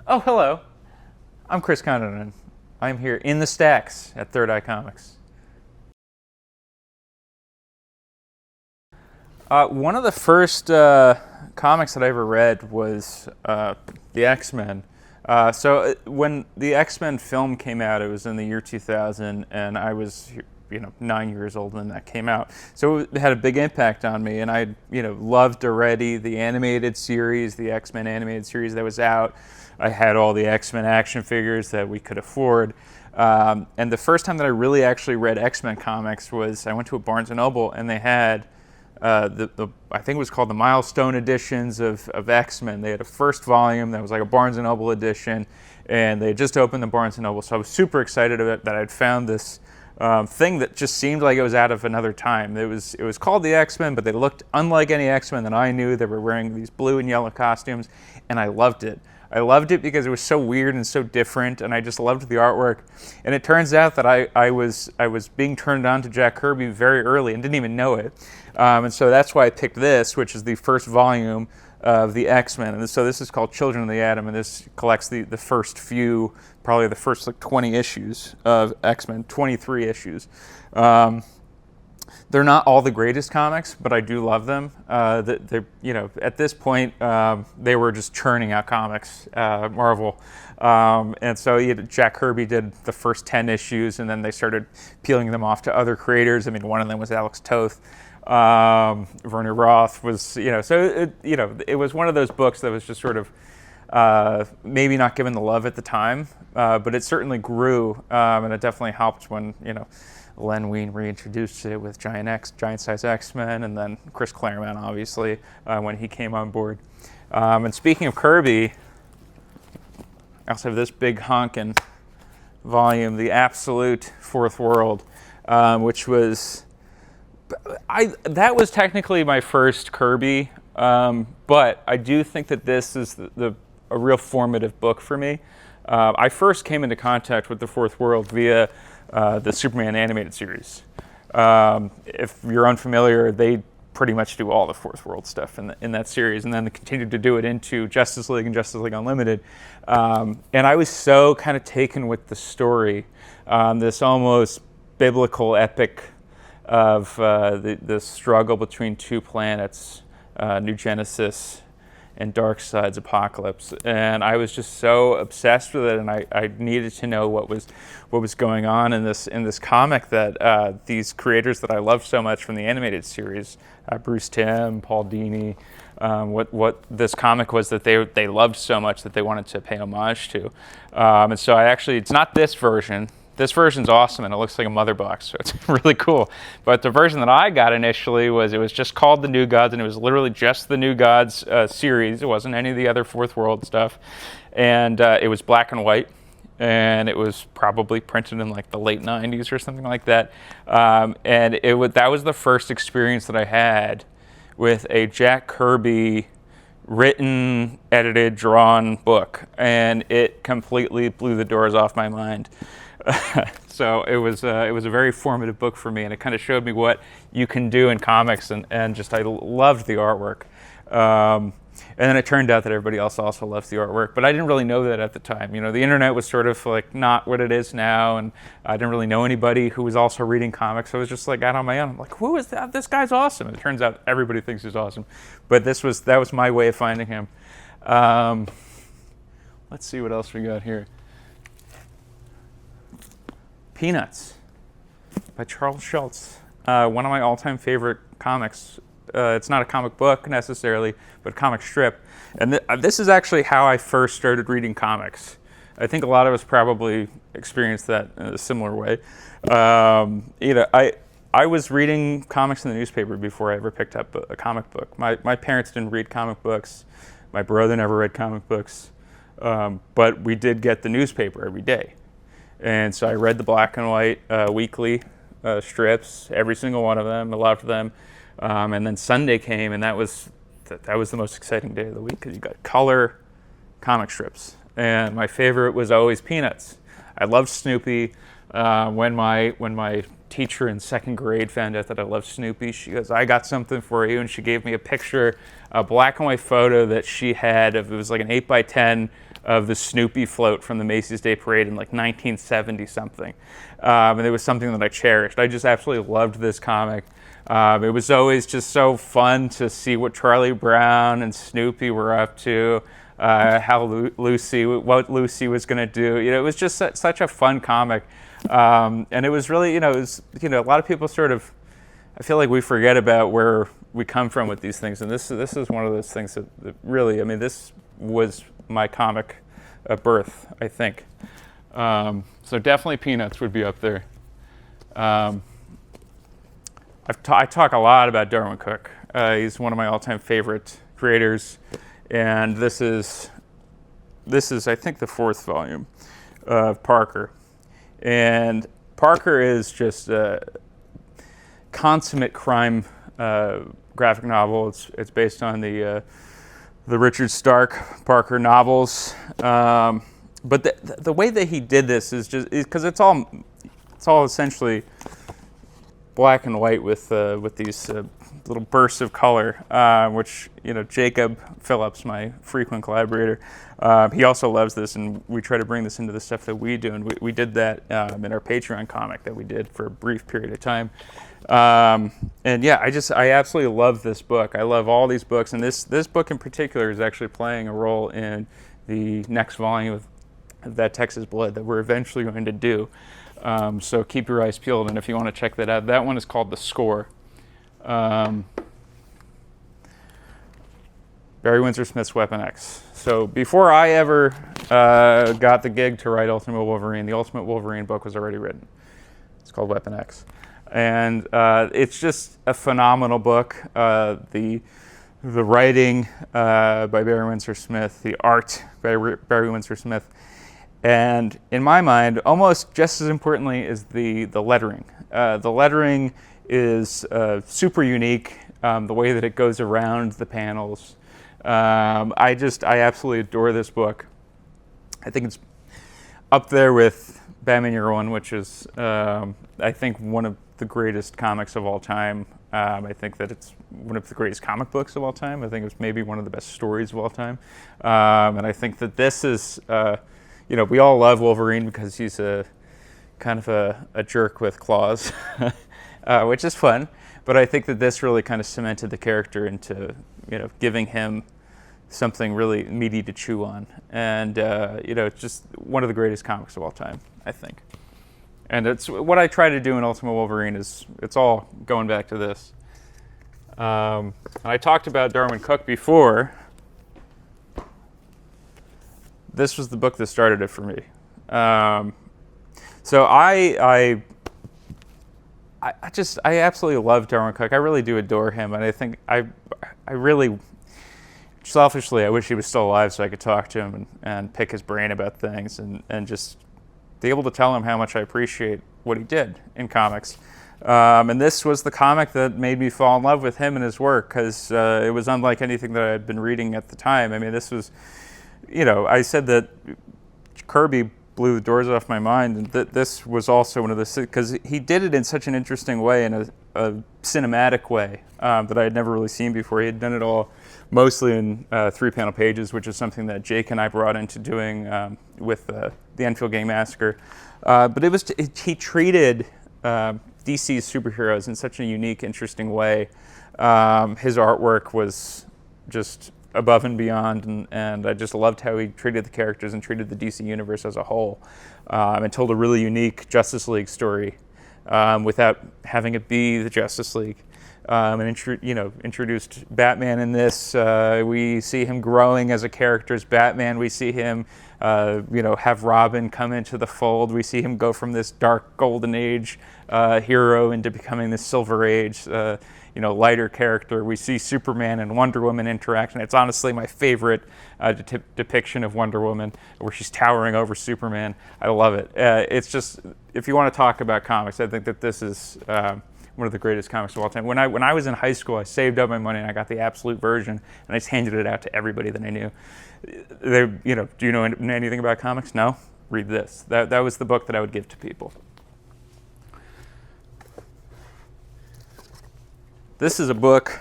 Oh, hello. I'm Chris Condon, and I'm here in the stacks at Third Eye Comics. One of the first comics that I ever read was the X-Men. When the X-Men film came out, it was in the year 2000, and I was 9 years old when that came out. So it had a big impact on me, and I loved already the animated series, the X-Men animated series that was out. I had all the X-Men action figures that we could afford. And the first time that I really actually read X-Men comics was I went to a Barnes & Noble, and they had I think it was called the Milestone editions of X-Men. They had a first volume that was like a Barnes & Noble edition, and they had just opened the Barnes & Noble. So I was super excited that I'd found this thing that just seemed like it was out of another time. It was called the X-Men, but they looked unlike any X-Men that I knew. They were wearing these blue and yellow costumes, and I loved it. I loved it because it was so weird and so different, and I just loved the artwork. And it turns out that I was being turned on to Jack Kirby very early and didn't even know it. And so that's why I picked this, which is the first volume of the X-Men. And so this is called Children of the Atom, and this collects the first few, probably the first like 20 issues of X-Men, 23 issues. They're not all the greatest comics, but I do love them. At this point, they were just churning out comics, Marvel. And so Jack Kirby did the first 10 issues, and then they started peeling them off to other creators. I mean, one of them was Alex Toth. Werner Roth was, so it was one of those books that was just sort of maybe not given the love at the time, but it certainly grew, and it definitely helped when, Len Wein reintroduced it with Giant Size X-Men, and then Chris Claremont, obviously, when he came on board. And speaking of Kirby, I also have this big honkin' volume, The Absolute Fourth World, which was... that was technically my first Kirby, but I do think that this is a real formative book for me. I first came into contact with the Fourth World via the Superman animated series. If you're unfamiliar, they pretty much do all the Fourth World stuff in that series, and then they continued to do it into Justice League and Justice League Unlimited. And I was so kind of taken with the story, this almost biblical epic of the struggle between two planets, New Genesis and Darkseid's Apocalypse, and I was just so obsessed with it, and I needed to know what was going on in this comic that these creators that I love so much from the animated series, Bruce Timm, Paul Dini, what this comic was that they loved so much that they wanted to pay homage to, and so it's not this version. This version's awesome, and it looks like a mother box, so it's really cool. But the version that I got initially it was just called The New Gods, and it was literally just the New Gods series. It wasn't any of the other Fourth World stuff. And it was black and white, and it was probably printed in like the late 90s or something like that. And that was the first experience that I had with a Jack Kirby written, edited, drawn book, and it completely blew the doors off my mind. So it was a very formative book for me, and it kind of showed me what you can do in comics, and just I loved the artwork. And then it turned out that everybody else also loves the artwork, but I didn't really know that at the time. The internet was sort of like not what it is now, and I didn't really know anybody who was also reading comics. So I was just like out on my own. I'm like, who is that? This guy's awesome. And it turns out everybody thinks he's awesome, but that was my way of finding him. Let's see what else we got here. Peanuts by Charles Schulz, one of my all-time favorite comics. It's not a comic book necessarily, but a comic strip. And this is actually how I first started reading comics. I think a lot of us probably experienced that in a similar way. I was reading comics in the newspaper before I ever picked up a comic book. My parents didn't read comic books. My brother never read comic books. But we did get the newspaper every day. And so I read the black and white weekly strips, every single one of them. I loved them. And then Sunday came, and that was the most exciting day of the week because you got color comic strips. And my favorite was always Peanuts. I loved Snoopy. When my teacher in second grade found out that I loved Snoopy, she goes, "I got something for you," and she gave me a picture, a black and white photo that she had of, it was like an 8x10 of the Snoopy float from the Macy's Day Parade in like 1970 something. And it was something that I cherished. I just absolutely loved this comic. It was always just so fun to see what Charlie Brown and Snoopy were up to, what Lucy was going to do. You know, it was just such a fun comic. And it was really, a lot of people sort of, I feel like we forget about where we come from with these things. And this is one of those things that really, this was my comic birth, I think. So definitely Peanuts would be up there. I talk a lot about Darwyn Cooke. He's one of my all-time favorite creators, and this is I think the 4th volume of Parker. And Parker is just a consummate crime graphic novel. It's based on the Richard Stark Parker novels. But the way that he did this is just because it's all essentially black and white with these little bursts of color, which Jacob Phillips, my frequent collaborator, he also loves this, and we try to bring this into the stuff that we do, and we did that in our Patreon comic that we did for a brief period of time. And yeah, I absolutely love this book. I love all these books, and this book in particular is actually playing a role in the next volume of That Texas Blood that we're eventually going to do. So keep your eyes peeled, and if you want to check that out, that one is called The Score. Barry Windsor Smith's Weapon X. So before I ever got the gig to write Ultimate Wolverine, the Ultimate Wolverine book was already written. It's called Weapon X. And it's just a phenomenal book. The writing by Barry Windsor Smith, the art by Barry Windsor Smith, and in my mind, almost just as importantly is the lettering. The lettering is super unique, the way that it goes around the panels. I absolutely adore this book. I think it's up there with Batman Year One, which is, I think, one of the greatest comics of all time. I think that it's one of the greatest comic books of all time. I think it's maybe one of the best stories of all time. And I think that this is... we all love Wolverine because he's a kind of a jerk with claws, which is fun. But I think that this really kind of cemented the character into, giving him something really meaty to chew on. And, it's just one of the greatest comics of all time, I think. And it's what I try to do in Ultimate Wolverine is it's all going back to this. And I talked about Darwyn Cooke before. This was the book that started it for me. So I absolutely love Darwyn Cooke. I really do adore him, and I think I really, selfishly, I wish he was still alive so I could talk to him and pick his brain about things and just be able to tell him how much I appreciate what he did in comics. And this was the comic that made me fall in love with him and his work because it was unlike anything that I had been reading at the time. This was... I said that Kirby blew the doors off my mind, and this was also one of the... Because he did it in such an interesting way, in a cinematic way, that I had never really seen before. He had done it all mostly in 3-panel pages, which is something that Jake and I brought into doing with the Enfield Gang Massacre. But he treated DC's superheroes in such a unique, interesting way. His artwork was just... above and beyond, and I just loved how he treated the characters and treated the DC universe as a whole, and told a really unique Justice League story without having it be the Justice League. And introduced Batman in this. We see him growing as a character as Batman. We see him, have Robin come into the fold. We see him go from this dark golden age hero into becoming this silver age. Lighter character. We see Superman and Wonder Woman interact, and it's honestly my favorite depiction of Wonder Woman, where she's towering over Superman. I love it. It's just, if you want to talk about comics, I think that this is one of the greatest comics of all time. When I was in high school, I saved up my money and I got the absolute version, and I just handed it out to everybody that I knew. Do you know anything about comics? No? Read this. That was the book that I would give to people. This is a book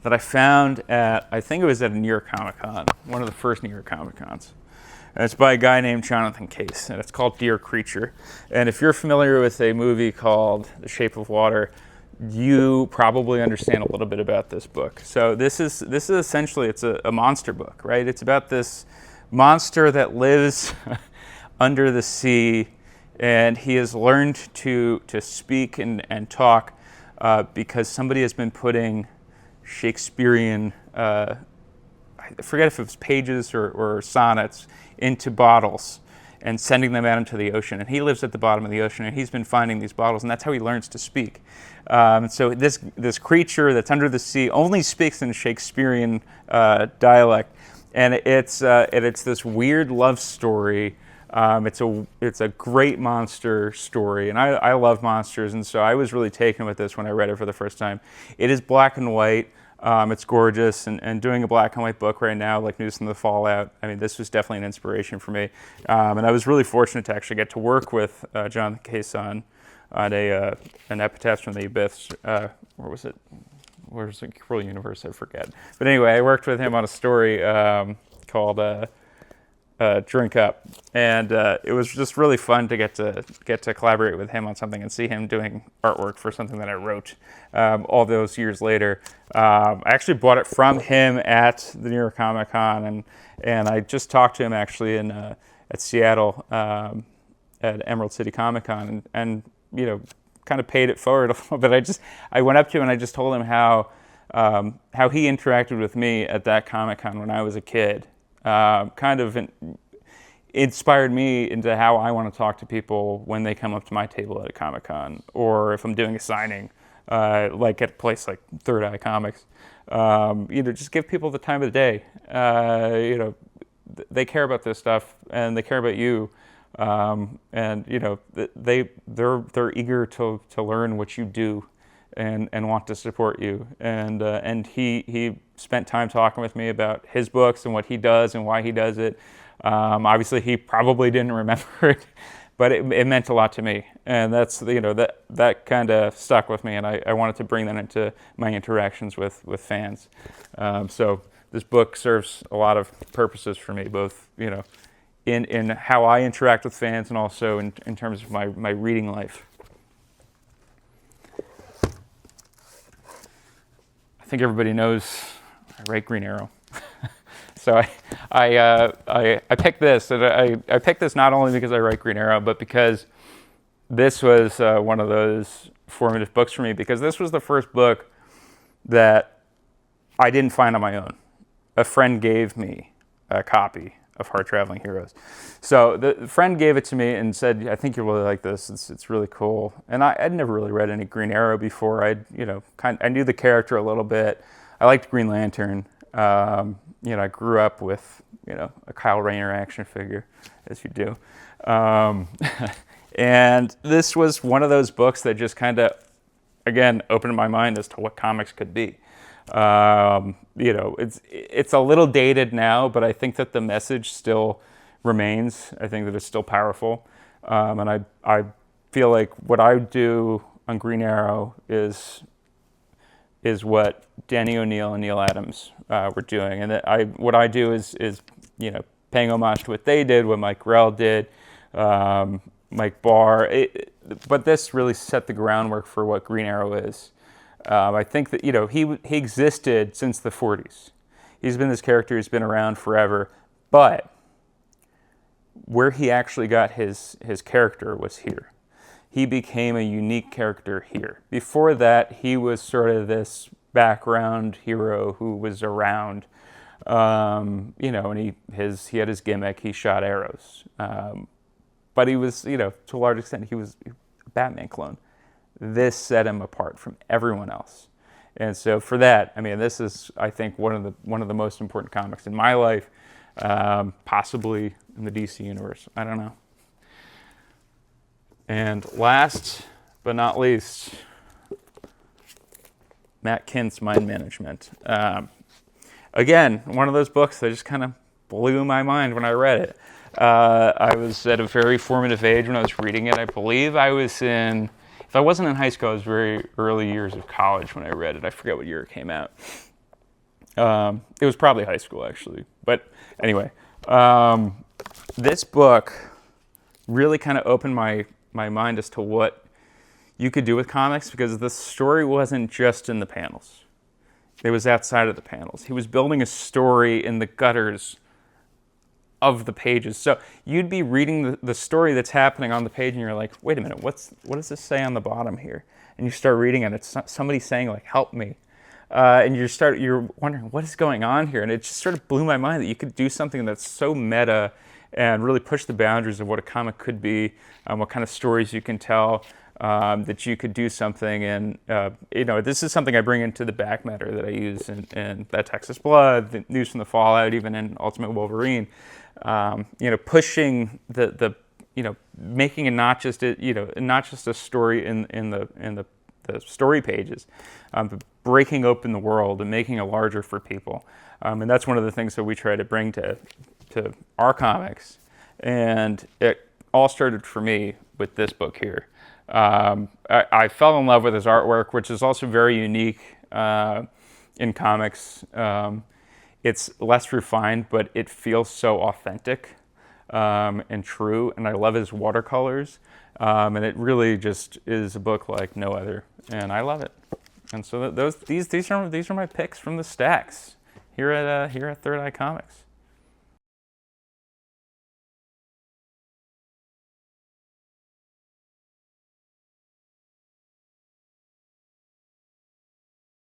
that I found at, I think it was at a New York Comic Con, one of the first New York Comic Cons. And it's by a guy named Jonathan Case, and it's called Dear Creature. And if you're familiar with a movie called The Shape of Water, you probably understand a little bit about this book. So this is essentially, it's a monster book, right? It's about this monster that lives under the sea, and he has learned to speak and talk because somebody has been putting Shakespearean, I forget if it was pages or sonnets, into bottles and sending them out into the ocean. And he lives at the bottom of the ocean, and he's been finding these bottles, and that's how he learns to speak. So this creature that's under the sea only speaks in Shakespearean dialect, and it's this weird love story. It's a great monster story, and I love monsters, and so I was really taken with this when I read it for the first time. It is black and white. It's gorgeous, and doing a black and white book right now, like News from the Fallout, I mean, this was definitely an inspiration for me. And I was really fortunate to actually get to work with Jonathan Case on an Epitaphs from the Abyss. Where was it? Where's the Cruel Universe? I forget. But anyway, I worked with him on a story called Drink Up, and it was just really fun to get to collaborate with him on something and see him doing artwork for something that I wrote all those years later. I actually bought it from him at the New York Comic Con, and I just talked to him actually at Seattle at Emerald City Comic Con, and you know, kind of paid it forward a little bit. I went up to him and I just told him how he interacted with me at that Comic Con when I was a kid. Kind of inspired me into how I want to talk to people when they come up to my table at a Comic Con, or if I'm doing a signing, like at a place like Third Eye Comics. Just give people the time of the day. They care about this stuff, and they care about you, and they're eager to learn what you do, and want to support you. And he spent time talking with me about his books and what he does and why he does it. Obviously, he probably didn't remember it, but it meant a lot to me. And that's, that kind of stuck with me, and I wanted to bring that into my interactions with fans. So this book serves a lot of purposes for me, both, in how I interact with fans and also in terms of my reading life. I think everybody knows I write Green Arrow. So I picked this, and I picked this not only because I write Green Arrow, but because this was one of those formative books for me, because this was the first book that I didn't find on my own. A friend gave me a copy of Hard Traveling Heroes. So the friend gave it to me and said, "I think you'll really like this. It's really cool." And I'd never really read any Green Arrow before. I knew the character a little bit. I liked Green Lantern. I grew up with a Kyle Rayner action figure, as you do. And this was one of those books that just kind of, again, opened my mind as to what comics could be. It's a little dated now, but I think that the message still remains. I think that it's still powerful, and I feel like what I do on Green Arrow is what Danny O'Neill and Neil Adams were doing, and that what I do is paying homage to what they did, what Mike Grell did, Mike Barr. But this really set the groundwork for what Green Arrow is. I think that he existed since the 40s. He's been this character who's been around forever, but where he actually got his character was here. He became a unique character here. Before that, he was sort of this background hero who was around, and he had his gimmick. He shot arrows, but he was, to a large extent, he was a Batman clone. This set him apart from everyone else, and so for that, this is, I think, one of the most important comics in my life, possibly in the DC universe. I don't know. And last but not least, Matt Kint's Mind Management. Again, one of those books that just kind of blew my mind when I read it. I was at a very formative age when I was reading it. I believe I was if I wasn't in high school, I was very early years of college when I read it. I forget what year it came out. It was probably high school, actually. But anyway, this book really kind of opened my mind as to what you could do with comics, because the story wasn't just in the panels. It was outside of the panels. He was building a story in the gutters of the pages. So you'd be reading the story that's happening on the page, and you're like, wait a minute, what does this say on the bottom here? And you start reading it, it's somebody saying, like, help me. And you're wondering, what is going on here? And it just sort of blew my mind that you could do something that's so meta and really push the boundaries of what a comic could be, what kind of stories you can tell, that you could do something. And, this is something I bring into the back matter that I use in That Texas Blood, the News from the Fallout, even in Ultimate Wolverine. Pushing the making it not just a story in the story pages, but breaking open the world and making it larger for people. And that's one of the things that we try to bring to our comics. And it all started for me with this book here. I fell in love with his artwork, which is also very unique in comics. It's less refined, but it feels so authentic and true. And I love his watercolors. And it really just is a book like no other. And I love it. And so these are my picks from the stacks here at Third Eye Comics.